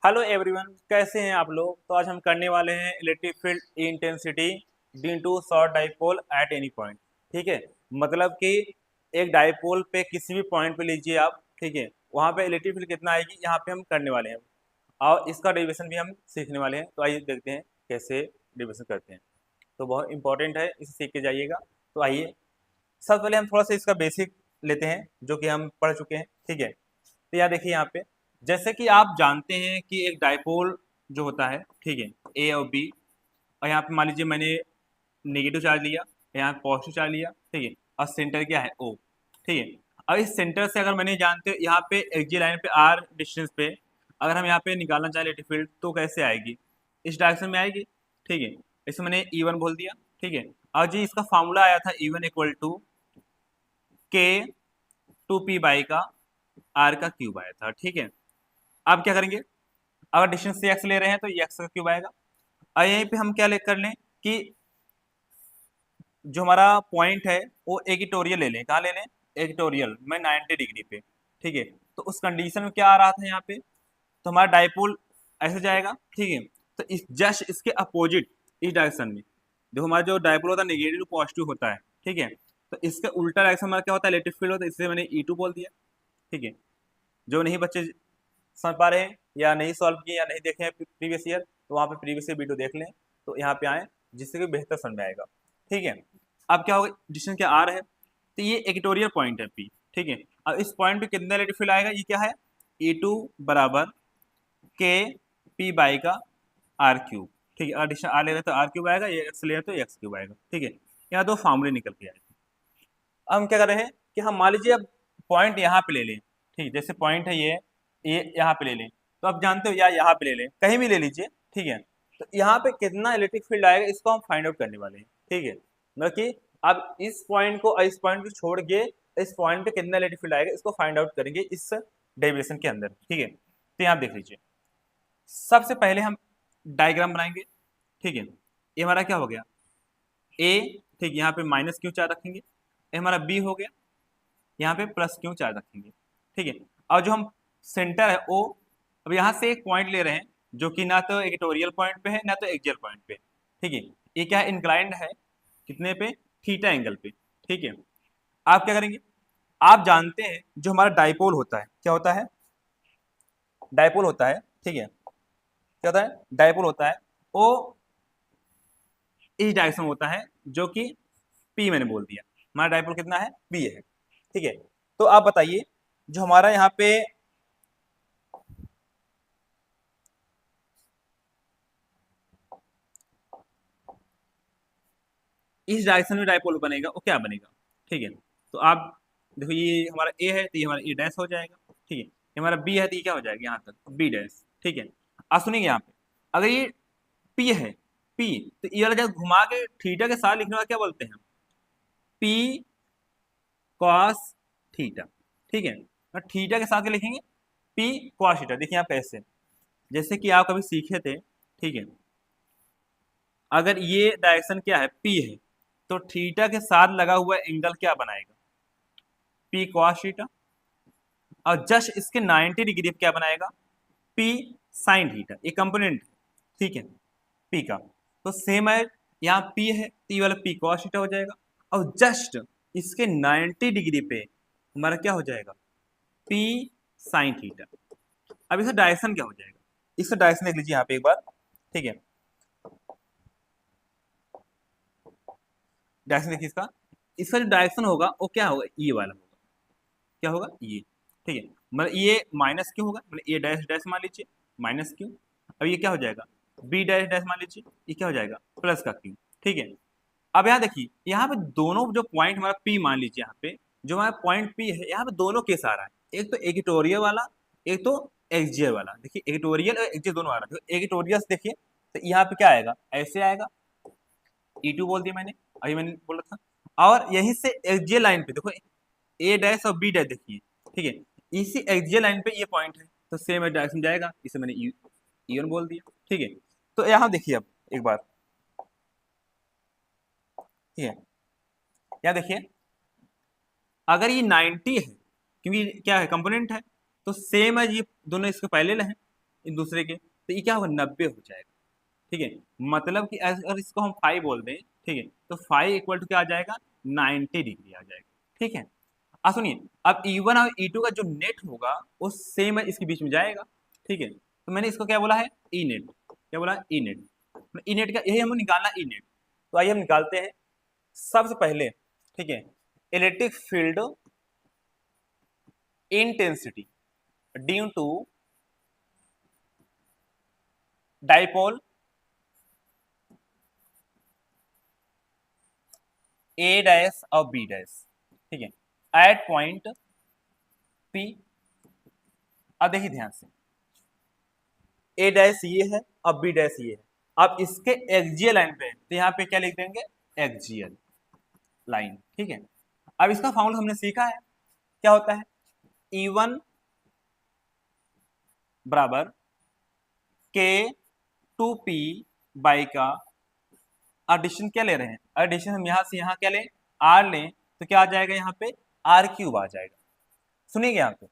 Hello everyone, कैसे हैं आप लोग। तो आज हम करने वाले हैं electric field intensity due to short dipole at any point. ठीक है, मतलब कि एक डाइपोल पे किसी भी पॉइंट पे लीजिए आप, ठीक है, वहाँ पे इलेक्ट्रिक फील्ड कितना आएगी यहाँ पे हम करने वाले हैं और इसका डेरिवेशन भी हम सीखने वाले हैं। तो आइए देखते हैं कैसे डेरिवेशन करते हैं। तो बहुत इंपॉर्टेंट है, इसे सीख के जाइएगा। तो आइए सबसे पहले हम थोड़ा सा इसका बेसिक लेते हैं जो कि हम पढ़ चुके हैं। ठीक है, तो यहाँ देखिए, यहाँ पे जैसे कि आप जानते हैं कि एक डाइपोल जो होता है, ठीक है, ए और बी, और यहाँ पे मान लीजिए मैंने नेगेटिव चार्ज लिया, यहाँ पॉजिटिव चार्ज लिया, ठीक है, और सेंटर क्या है ओ। ठीक है, अब इस सेंटर से अगर मैंने जानते हो यहाँ पे एक्जी लाइन पे आर डिस्टेंस पे अगर हम यहाँ पे निकालना चाहें इलेक्ट्रिक फील्ड तो कैसे आएगी, इस डायरेक्शन में आएगी। ठीक है, इसमें मैंने E1 बोल दिया। ठीक है, और जी इसका फॉर्मूला आया था E1 इक्वल टू के 2p बाई का आर का क्यूब आया था। ठीक है, अब क्या करेंगे, अगर डिस्टेंस से एक्स ले रहे हैं तो ये एक्स का क्यूब आएगा। और यहीं पे हम क्या ले कर लें कि जो हमारा पॉइंट है वो इक्वेटोरियल ले लें। कहाँ ले लें, इक्वेटोरियल में 90 डिग्री पे। ठीक है, तो उस कंडीशन में क्या आ रहा था यहाँ पे, तो हमारा डाइपोल ऐसे जाएगा। ठीक है, तो इस जस्ट इसके अपोजिट इस डायरेक्शन में देखो, हमारा जो डाइपोल होता है नेगेटिव टू पॉजिटिव होता है। ठीक है, तो इसके उल्टा डायरेक्शन हमारा क्या होता है, इलेक्ट्रिक फील्ड होता है। इसलिए मैंने E2 बोल दिया। ठीक है, जो नहीं बच्चे समझ पा रहे हैं या नहीं सॉल्व किए या नहीं देखे हैं प्रीवियस ईयर, तो वहाँ पे प्रीवियस ईयर वीडियो देख लें, तो यहाँ पे आए, जिससे कि बेहतर समझ में आएगा। ठीक है, अब क्या होगा, डिस्टेंस क्या आर है, तो ये इक्वेटोरियल पॉइंट है पी। ठीक है, अब इस पॉइंट पे कितना इलेक्ट्रिक फील्ड आएगा, ये क्या है, E2 बराबर के पी बाई का आर क्यूब। ठीक है, अगर डिस्टेंस आर ले रहे हैं तो आर क्यूब आएगा, ये एक्स ले रहे हैं तो एक्स क्यूब आएगा। ठीक है, यहाँ दो फॉर्मूले निकल के आए। अब हम क्या कर रहे हैं कि हम मान लीजिए अब पॉइंट यहाँ पे ले लें। ठीक है, जैसे पॉइंट है ये यहाँ पे ले लें, तो आप जानते हो या यहाँ पे ले लें, कहीं भी ले लीजिए। ठीक है, तो यहाँ पे कितना इलेक्ट्रिक फील्ड आएगा इसको हम फाइंड आउट करने वाले हैं। ठीक है, मतलब कि अब इस पॉइंट को इस पॉइंट को छोड़ के इस पॉइंट पे कितना इलेक्ट्रिक फील्ड आएगा इसको फाइंड आउट करेंगे इस डेरिवेशन के अंदर। ठीक है, तो यहाँ देख लीजिए, सबसे पहले हम डायग्राम बनाएंगे। ठीक है, ये हमारा क्या हो गया, ए। ठीक, यहाँ पे माइनस क्यू चार्ज रखेंगे, ये हमारा बी हो गया, यहाँ पे प्लस क्यू चार्ज रखेंगे। ठीक है, और जो हम सेंटर है ओ, अब यहाँ से एक पॉइंट ले रहे हैं जो कि ना तो इक्वेटोरियल पॉइंट पे है ना तो एक्सियल पॉइंट पे। ठीक है, ये क्या है, इंक्लाइंड है, कितने पे, थीटा एंगल पे। ठीक है, आप क्या करेंगे, आप जानते हैं जो हमारा डाइपोल होता है, क्या होता है, डाइपोल होता है। ठीक है, क्या होता है, डाइपोल होता है, वो इस डायरेक्शन में होता है जो कि पी मैंने बोल दिया, हमारा डाइपोल कितना है, पी है। ठीक है, तो आप बताइए जो हमारा यहाँ पे इस डायरेक्शन में डाइपोल बनेगा वो क्या बनेगा। ठीक है, तो आप देखो, ये हमारा ए है तो ये हमारा ए डैश हो जाएगा। ठीक है, ये हमारा बी है तो ये क्या हो जाएगा यहाँ तक बी डैश। ठीक है, आप सुनिए यहाँ पे, अगर ये पी है, पी, तो ये वाला जब घुमा के थीटा के साथ लिखने वाला क्या बोलते हैं, पी कॉस थीटा। ठीक है, और थीटा के साथ क्या लिखेंगे, पी कॉस थीटा। देखिए आप कैसे, जैसे कि आप कभी सीखे थे। ठीक है, अगर ये डायरेक्शन क्या है, पी है, तो थीटा के साथ लगा हुआ एंगल क्या बनाएगा, पी कॉस थीटा, और जस्ट इसके 90 डिग्री क्या बनाएगा, पी साइन थीटा, ये कंपोनेंट। ठीक है, पी का, तो सेम है, यहाँ पी है तो ये वाला पी कॉस थीटा हो जाएगा, और जस्ट इसके 90 डिग्री पे हमारा क्या हो जाएगा, पी साइन थीटा। अब इसका डायरेक्शन क्या हो जाएगा, इसका डायरेक्शन देख लीजिए यहाँ पे एक बार। ठीक है, डायरेक्शन देखिए इसका, इसका जो डायरेक्शन होगा वो क्या होगा, ये वाला होगा, क्या होगा ये। ठीक है, मतलब ये माइनस क्यों होगा, मतलब ये डैश डैश मान लीजिए माइनस क्यू, अब ये क्या हो जाएगा, बी डैश डैश मान लीजिए, ये क्या हो जाएगा, प्लस का क्यू। ठीक है, अब यहाँ देखिए, यहाँ पे दोनों जो पॉइंट हमारा पी मान लीजिए, यहाँ पे जो हमारा पॉइंट पी है, यहाँ पे दोनों केस आ रहा है, एक तो इक्वेटोरियल वाला, एक तो एक्सियल वाला। देखिए इक्वेटोरियल और एक्सियल दोनों आ रहा है, इक्वेटोरियल देखिए तो यहाँ पे क्या आएगा, ऐसे आएगा, E2 बोल दिया मैंने, अभी मैंने बोला था, और यहीं से एक्सियल लाइन पे देखो, ए डैश और बी डैश देखिए। ठीक है, इसी एक्सियल लाइन पे ये पॉइंट है, तो सेम डायरेक्शन जाएगा, इसे मैंने E1 बोल दिया। ठीक है, तो यहाँ देखिए अब एक बार, ठीक है, यहाँ देखिए, अगर ये 90 है, क्योंकि क्या है, कंपोनेंट है, तो सेम है, ये दोनों इसके पैरेलल हैं, इन दूसरे के, तो ये क्या होगा 90 हो जाएगा। ठीक है, मतलब कि अगर इसको हम 5 बोल दें, ठीक है, तो 5 इक्वल टू क्या आ जाएगा 90 डिग्री आ जाएगा। ठीक है, अब सुनिए, अब E1 और E2 का जो नेट होगा वो सेम है, इसके बीच में जाएगा। ठीक है, तो मैंने इसको क्या बोला है ई नेट, क्या बोला ई नेट, ई नेट का यही हमें निकालना ई नेट। तो आइए हम निकालते हैं। सबसे पहले, ठीक है, electric field intensity due to dipole A dash और बी डैश, ठीक है, एट पॉइंट पी। अब देखिए ध्यान से, ए डैश ये है और बी डैश ये है, अब इसके एक्सियल लाइन पे, तो यहाँ पे क्या लिख देंगे एक्सियल लाइन। ठीक है, अब इसका फॉर्मूला हमने सीखा है, क्या होता है E1 बराबर के 2P बाई का एडिशन क्या ले रहे हैं, एडिशन हम यहां से यहां क्या लें आर लें, तो क्या आ जाएगा यहाँ पे आर क्यूब आ जाएगा। सुनिए यहाँ पे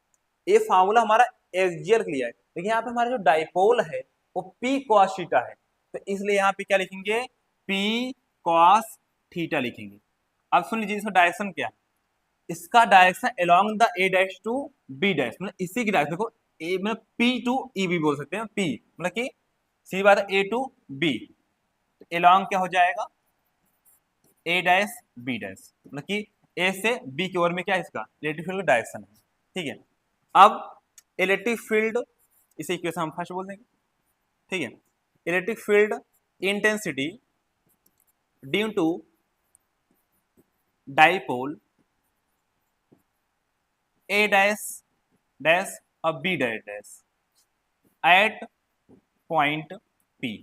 ये फार्मूला हमारा एक्सियल के लिए है, लेकिन यहाँ पे हमारा जो डाइपोल है वो पी कॉस थीटा है, तो इसलिए यहाँ पे क्या लिखेंगे पी कॉस थीटा लिखेंगे। अब सुन लीजिए इसका डायरेक्शन क्या है, इसका direction along the A dash to B dash, मतलब इसी की डायरेक्शन को ए मतलब पी टू ई भी बोल सकते हैं, पी मतलब कि सीधी बात है ए टू बी, अलोंग क्या हो जाएगा ए डैश बी डैश, मतलब कि ए से बी की ओर में क्या है इसका इलेक्ट्रिक फील्ड डायरेक्शन है। ठीक है, अब इलेक्ट्रिक फील्ड, इसे इक्वेशन हम फर्स्ट बोल देंगे। ठीक है, electric field intensity due to dipole A dash dash और B dash dash at point P.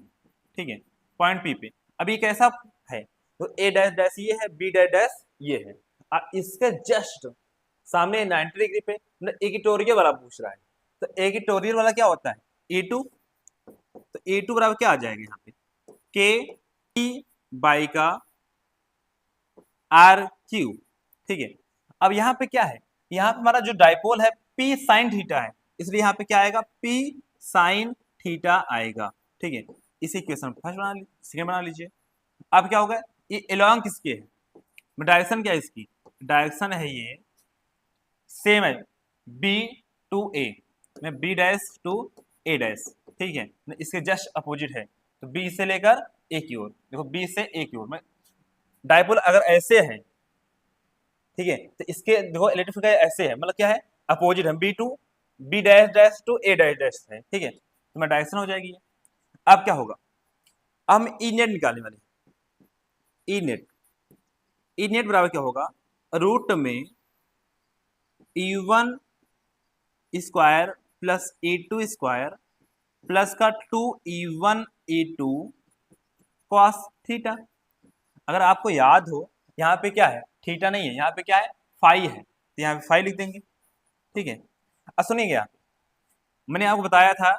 ठीक है, पॉइंट पी पे अभी कैसा है, तो ए डैश डैश ये है, बी डैश डैश ये है, और इसके जस्ट सामने 90 डिग्री पे मतलब इक्वेटोरियल वाला पूछ रहा है, तो इक्वेटोरियल वाला क्या होता है E2, तो E2 बराबर क्या आ जाएगा यहाँ पे के टी बाई का आर क्यू। ठीक है, अब यहाँ पे क्या है, यहाँ पे हमारा जो डाइपोल है P साइन थीटा है, इसलिए यहाँ पे क्या आएगा P साइन थीटा आएगा। ठीक है, इसी इक्वेशन फर्स्ट बना लीजिए, सेकेंड बना लीजिए। अब क्या होगा ये एलोंग किसके है, डायरेक्शन क्या है इसकी, डायरेक्शन है ये सेम है बी टू ए में B dash to A dash. ठीक है, इसके जस्ट अपोजिट है, तो बी से लेकर ए की ओर, देखो बी से ए की ओर में डाइपोल अगर ऐसे है, ठीक है, तो इसके देखो इलेक्ट्रिक ऐसे है, मतलब क्या है अपोजिट है, B to B dash dash to A dash dash है। ठीक है, तो मैं डायरेक्शन हो जाएगी। अब क्या होगा, अब हम ई नेट निकालने वाले, ई नेट, ई नेट बराबर क्या होगा रूट में E1 square plus E2 square plus का 2E1 E2 कॉस थीटा। अगर आपको याद हो यहाँ पे क्या है थीटा नहीं है, यहाँ पे क्या है फाई है, तो यहाँ पे फाई लिख देंगे। ठीक है, अब सुनिए आप, मैंने आपको बताया था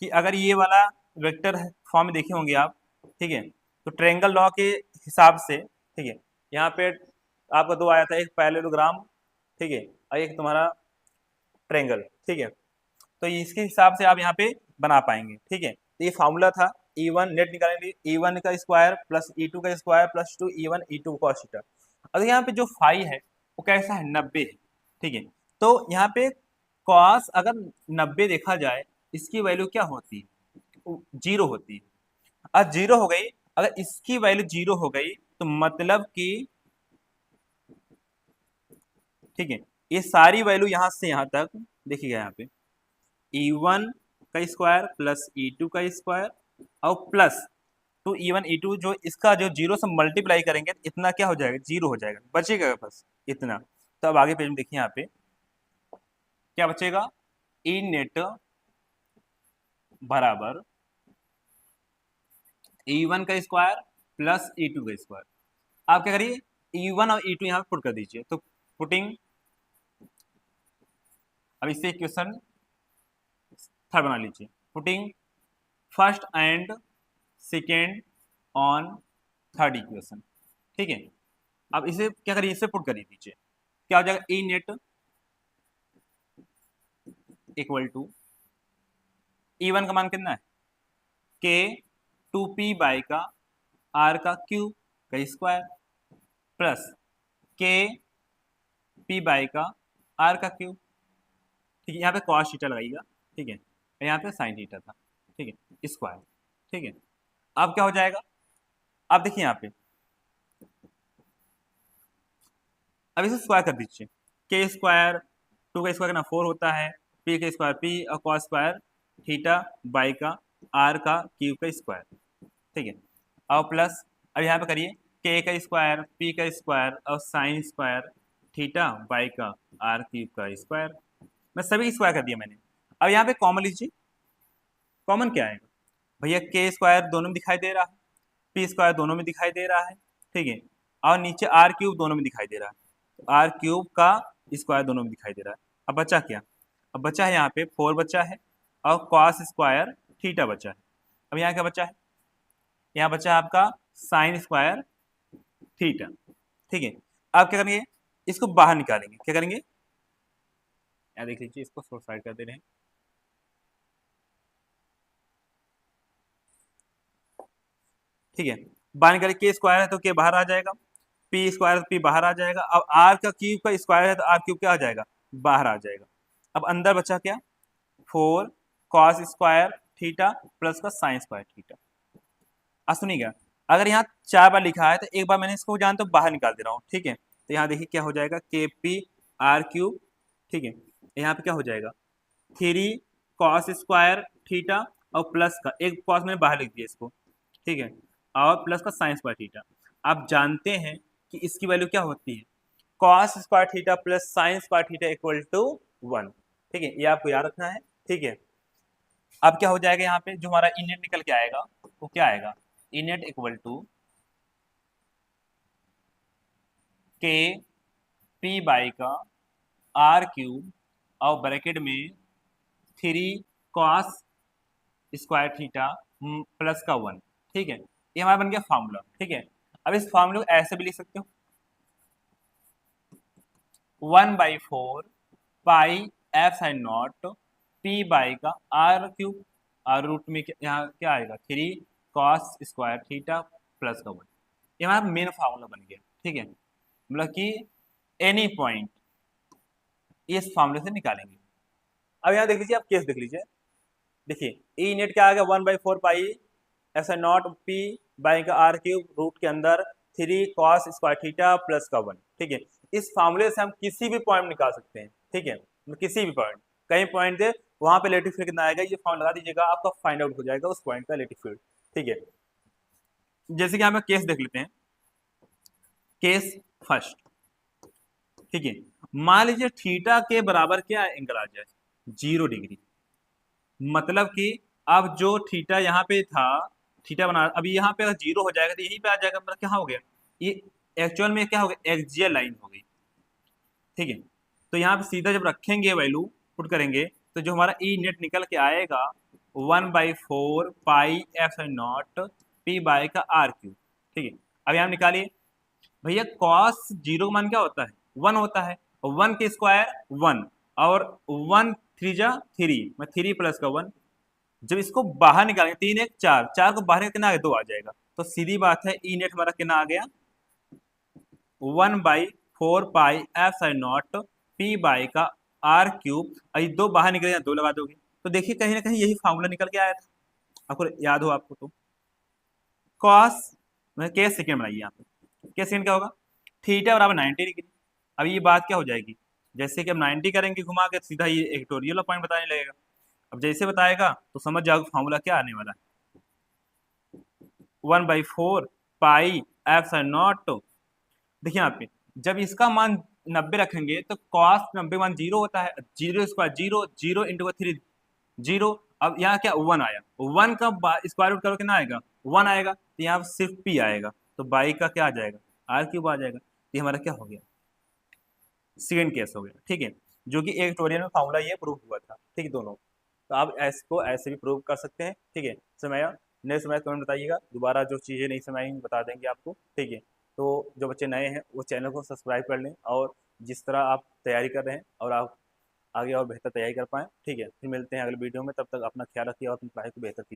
कि अगर ये वाला वेक्टर फॉर्म में देखे होंगे आप, ठीक है, तो ट्रायंगल लॉ के हिसाब से, ठीक है, यहाँ पे आपका दो आया था, एक पैरेललोग्राम, ठीक है, और एक तुम्हारा ट्रायंगल। ठीक है, तो इसके हिसाब से आप यहाँ पे बना पाएंगे। ठीक है, तो ये फार्मूला था E1 नेट निकालने के लिए, E1 का स्क्वायर प्लस E2 का square plus 2E1 E2 cos theta. अगर यहाँ पे जो फाई है वो कैसा है 90 है। ठीक है, तो यहाँ पे कॉस अगर 90 देखा जाए, इसकी वैल्यू क्या होती है 0 होती है। अब 0 हो गई, अगर इसकी वैल्यू 0 हो गई तो मतलब कि, ठीक है, ये सारी वैल्यू यहाँ से यहाँ तक देखिएगा, यहाँ पे E1 का स्क्वायर प्लस E2 का स्क्वायर और प्लस 2E1 E2 जो इसका जो 0 से मल्टीप्लाई करेंगे तो इतना क्या हो जाएगा 0 हो जाएगा, बचेगा बस इतना। तो अब आगे पेज में देखिए यहाँ पे क्या बचेगा, ई नेट बराबर E1 का स्क्वायर प्लस E2 का स्क्वायर। आप क्या करिए E1 और E2 यहाँ पे पुट कर दीजिए, तो पुटिंग, अब इससे क्वेश्चन थर्ड बना लीजिए, putting first and second on third equation. ठीक है, अब इसे क्या करिए इसे पुट कर दीजिए, क्या हो जाएगा E net equal to E1 का मान कितना है, के 2p बाई का आर का क्यूब का स्क्वायर प्लस के पी बाई का आर का क्यूब। ठीक है, यहाँ पे कॉस थीटा लगाइएगा, ठीक है, यहाँ पे साइन थीटा था, ठीक है, स्क्वायर। ठीक है, अब क्या हो जाएगा, आप देखिए यहाँ पे अब इसे स्क्वायर कर दीजिए, के स्क्वायर 2 का स्क्वायर कितना 4 होता है, पी का स्क्वायर पी और कॉस स्क्वायर थीटा बाई का आर का क्यूब का स्क्वायर। ठीक है, और प्लस अब यहाँ पे करिए के का स्क्वायर पी का स्क्वायर और साइन स्क्वायर थीटा बाई का आर क्यूब का स्क्वायर। मैं सभी स्क्वायर कर दिया मैंने। अब यहाँ पे कॉमन लीजिए, कॉमन क्या आएगा भैया, के स्क्वायर दोनों में दिखाई दे रहा है, पी स्क्वायर दोनों में दिखाई दे रहा है, ठीक है, और नीचे आर क्यूब दोनों में दिखाई दे रहा है, तो आर क्यूब का स्क्वायर दोनों में दिखाई दे रहा है। अब बचा क्या, अब बचा है यहाँ पे 4 बचा है और कॉस स्क्वायर थीटा बचा है। अब यहाँ क्या बचा है, यहाँ बचा है आपका साइन स्क्वायर थीटा। ठीक है, अब क्या करेंगे, इसको बाहर निकालेंगे, क्या करेंगे, यहाँ देख लीजिए, इसको शॉर्ट साइड कर दे रहे हैं। ठीक है, बाहर निकाले, के स्क्वायर है तो के बाहर आ जाएगा, पी स्क्वायर पी बाहर आ जाएगा, अब आर का क्यूब का स्क्वायर है तो आर क्यूब क्या आ जाएगा, बाहर आ जाएगा। अब अंदर बचा क्या, 4 कॉस स्क्वायर थीटा प्लस का साइन स्क्वायर थीटा। अब सुनिएगा, अगर यहाँ 4 बार लिखा है तो एक बार मैंने इसको जान तो बाहर निकाल दे रहा हूँ। ठीक है, तो यहाँ देखिए क्या हो जाएगा, के पी आर क्यूब, ठीक है, यहाँ पे क्या हो जाएगा 3 कॉस स्क्वायर थीटा और प्लस का एक कॉस मैंने बाहर लिख दिया इसको, ठीक है, और प्लस का साइन स्क्वायर थीटा। आप जानते हैं कि इसकी वैल्यू क्या होती है, cos square theta plus sine square theta equal to 1। ठीक है, ये आपको याद रखना है। ठीक है, अब क्या हो जाएगा, यहाँ पे जो हमारा इनेट निकल के आएगा वो क्या आएगा, इनेट इक्वल टू के पी बाई का आर क्यूब और ब्रैकेट में 3 कॉस स्क्वायर थीटा प्लस का 1। ठीक है, ये हमारा बन गया फॉर्मूला। ठीक है, अब इस फॉर्मूले को ऐसे भी लिख सकते हो, 1/4 pi epsilon naught P by का आर क्यूब और रूट में यहाँ क्या आएगा 3 कॉस स्क्वायर थीटा प्लस का 1। ये हमारा मेन फार्मूला बन गया। ठीक है, मतलब कि एनी पॉइंट इस फार्मूले से निकालेंगे। अब यहाँ देख लीजिए, आप केस देख लीजिए, देखिए ई नेट क्या आ गया 1/4 पाई ऐसा नॉट पी बाई का आर क्यूब रूट के अंदर 3 कॉस स्क्वायर थीटा प्लस का 1। ठीक है, इस फार्मूले से हम किसी भी पॉइंट निकाल सकते हैं। ठीक है, किसी भी पॉइंट, कहीं पॉइंट दे वहां पे इलेक्ट्रिक फील्ड कितना आएगा, ये फॉर्मूला लगा दीजिएगा, आपका फाइंड आउट हो जाएगा उस पॉइंट का इलेक्ट्रिक फील्ड। ठीक है, जैसे कि हम केस देख लेते हैं, केस फर्स्ट। ठीक है, मान लीजिए थीटा के बराबर क्या एंगल आ जाए, 0 डिग्री। मतलब कि अब जो थीटा यहाँ पे था, थीटा बना, अभी यहाँ पे अगर 0 हो जाएगा तो यहीं पे आ जाएगा, मतलब क्या हो गया, ये एक्चुअल में क्या हो गया, एक्सियल लाइन हो गई। ठीक है, तो यहाँ पे सीधा जब रखेंगे वैल्यू पुट करेंगे तो जो हमारा ई नेट निकल के आएगा 1/4 pi F not P by का आर क्यूब। ठीक है, अब यहाँ निकालिए भैया, कॉस 0 का मान क्या होता है, 1 होता है, 1 के स्क्वायर 1 और 1 3 जा 3 मैं 3 प्लस का 1। जब इसको बाहर निकालेंगे 3 1 4, 4 को बाहर कितना आ गया, 2 आ जाएगा, तो सीधी बात है ई नेट हमारा कितना आ गया 1/4 pi epsilon naught P by का आर क्यूब। अभी 2 बाहर निकले 2 लगा दोगे तो देखिए कहीं ना कहीं यही फार्मूला निकल के आया था, आपको याद हो आपको तो। कॉस केस सेकेंड बनाइए, यहाँ पे केस सेकेंड क्या होगा, थीटा बराबर 90 डिग्री। अब ये बात क्या हो जाएगी, जैसे कि हम 90 करेंगे घुमा के सीधा ये इक्वेटोरियल पॉइंट बताने लगेगा। अब जैसे बताएगा तो समझ जाओगे फार्मूला क्या आने वाला है, 1/4 पाई एफ साइन नॉट। देखिए यहाँ पे जब इसका मान 90 रखेंगे तो कॉस 90 मान 0 होता है, 0 स्क्वायर 0, 0 इंटू 3 0। अब यहाँ क्या 1 आया, 1 का स्क्वायर रूट करो कितना आएगा 1 आएगा, तो यहाँ सिर्फ पी आएगा, तो बाई का क्या आ जाएगा आर क्यूब आ जाएगा। ये हमारा क्या हो गया, सेकेंड केस हो गया। ठीक है, जो कि एक ट्यूटोरियल में फार्मूला ये प्रूव हुआ था। ठीक है, दोनों, तो आप इसको ऐसे भी प्रूव कर सकते हैं। ठीक है, समय नए समय कमेंट बताइएगा, दोबारा जो चीज़ें नहीं समझ आएंगी बता देंगे आपको। ठीक है, तो जो बच्चे नए हैं वो चैनल को सब्सक्राइब कर लें, और जिस तरह आप तैयारी कर रहे हैं और आप आगे और बेहतर तैयारी कर पाएँ। ठीक है, फिर मिलते हैं अगले वीडियो में, तब तक अपना ख्याल रखिए और अपनी पढ़ाई को बेहतर कीजिए।